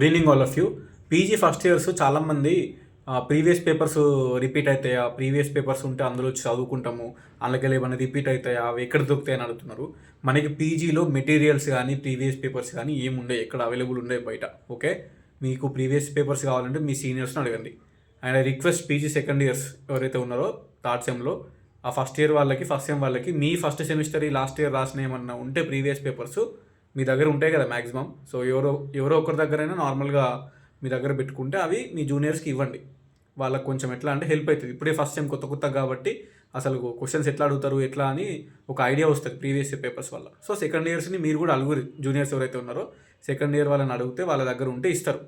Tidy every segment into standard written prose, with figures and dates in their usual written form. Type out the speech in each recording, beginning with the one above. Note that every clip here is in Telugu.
Good evening all of you. PG first years చాలామంది ప్రీవియస్ పేపర్స్ రిపీట్ అవుతాయా, ప్రీవియస్ పేపర్స్ ఉంటే అందులో వచ్చి చదువుకుంటాము, అందులోకి ఏమైనా రిపీట్ అవుతాయా, అవి ఎక్కడ దొరుకుతాయని అడుగుతున్నారు. మనకి పీజీలో మెటీరియల్స్ కానీ ప్రీవియస్ పేపర్స్ కానీ ఏముండవు, ఎక్కడ అవైలబుల్ ఉండవు బయట. ఓకే, మీకు ప్రీవియస్ పేపర్స్ కావాలంటే మీ సీనియర్స్ని అడగండి. And request PG second years ఎవరైతే ఉన్నారో థర్డ్ సెమ్లో, ఆ ఫస్ట్ ఇయర్ వాళ్ళకి, ఫస్ట్ సెమ్ వాళ్ళకి మీ ఫస్ట్ సెమిస్టర్ ఈ లాస్ట్ ఇయర్ రాసిన ఏమన్నా ఉంటే ప్రీవియస్ పేపర్స్ మీ దగ్గర ఉంటాయి కదా మ్యాక్సిమం. సో ఎవరో ఒకరి దగ్గరైనా నార్మల్గా మీ దగ్గర పెట్టుకుంటే అవి మీ జూనియర్స్కి ఇవ్వండి. వాళ్ళకి కొంచెం ఎట్లా అంటే హెల్ప్ అవుతుంది. ఇప్పుడే ఫస్ట్ టైం కొత్త కాబట్టి అసలు క్వశ్చన్స్ ఎట్లా అడుగుతారు ఎట్లా అని ఒక ఐడియా వస్తుంది ప్రీవియస్ ఇయర్ పేపర్స్ వల్ల. సో సెకండ్ ఇయర్స్ని మీరు కూడా అడుగురు, జూనియర్స్ ఎవరైతే ఉన్నారో సెకండ్ ఇయర్ వాళ్ళని అడిగితే వాళ్ళ దగ్గర ఉంటే ఇస్తారు.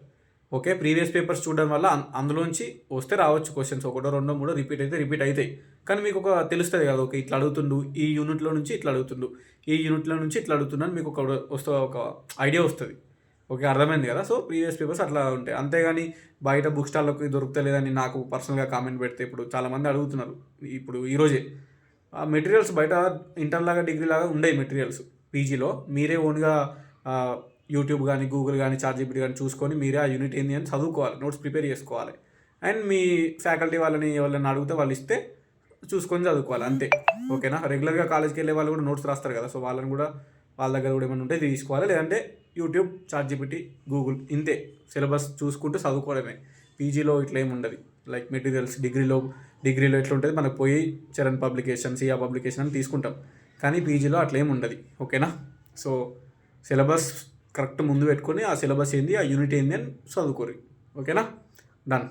ఓకే, ప్రీవియస్ పేపర్స్ చూడడం వల్ల అందులోంచి వస్తే రావచ్చు క్వశ్చన్స్, ఒకటో రెండో మూడో రిపీట్ అవుతాయి. కానీ మీకు ఒక తెలుస్తుంది కదా, ఓకే ఇట్లా అడుగుతుండు, ఈ యూనిట్లో నుంచి ఇట్లా అడుగుతుండు, ఈ యూనిట్లో నుంచి ఇట్లా అడుగుతున్నాను, మీకు ఒక ఐడియా వస్తుంది. ఓకే, అర్థమైంది కదా. సో ప్రీవియస్ పేపర్స్ అట్లా ఉంటాయి. అంతేగాని బయట బుక్ స్టాల్లోకి దొరుకుతలేదని నాకు పర్సనల్గా కామెంట్ పెడితే ఇప్పుడు చాలామంది అడుగుతున్నారు. ఇప్పుడు ఈరోజే ఆ మెటీరియల్స్ బయట ఇంటర్ లాగా డిగ్రీ లాగా ఉండేవి మెటీరియల్స్. పీజీలో మీరే ఓన్గా యూట్యూబ్ కానీ గూగుల్ కానీ చాట్‌జీపీటీ కానీ చూసుకొని మీరే ఆ యూనిట్ ఏంది అని చదువుకోవాలి, నోట్స్ ప్రిపేర్ చేసుకోవాలి. అండ్ మీ ఫ్యాకల్టీ వాళ్ళని ఎవరైనా అడిగితే వాళ్ళు ఇస్తే చూసుకొని చదువుకోవాలి అంతే. ఓకేనా, రెగ్యులర్గా కాలేజ్కి వెళ్ళే వాళ్ళు కూడా నోట్స్ రాస్తారు కదా, సో వాళ్ళని కూడా వాళ్ళ దగ్గర కూడా ఏమైనా ఉంటే తీసుకోవాలి. లేదంటే యూట్యూబ్, చాట్‌జీపీటీ, గూగుల్ ఇంతే. సిలబస్ చూసుకుంటూ చదువుకోవడమే. పీజీలో ఇట్లా ఏమి ఉండదు. లైక్ మెటీరియల్స్ డిగ్రీలో ఎట్లా ఉంటుంది, మనకు పోయి చరణ్ పబ్లికేషన్, సియా పబ్లికేషన్ అని తీసుకుంటాం. కానీ పీజీలో అట్లా ఏమి ఉండదు. ఓకేనా, సో సిలబస్ కరెక్ట్ ముందు పెట్టుకొని ఆ సిలబస్ ఏంది, ఆ యూనిట్ ఏంది అని చదువుకోరు. ఓకేనా, డన్.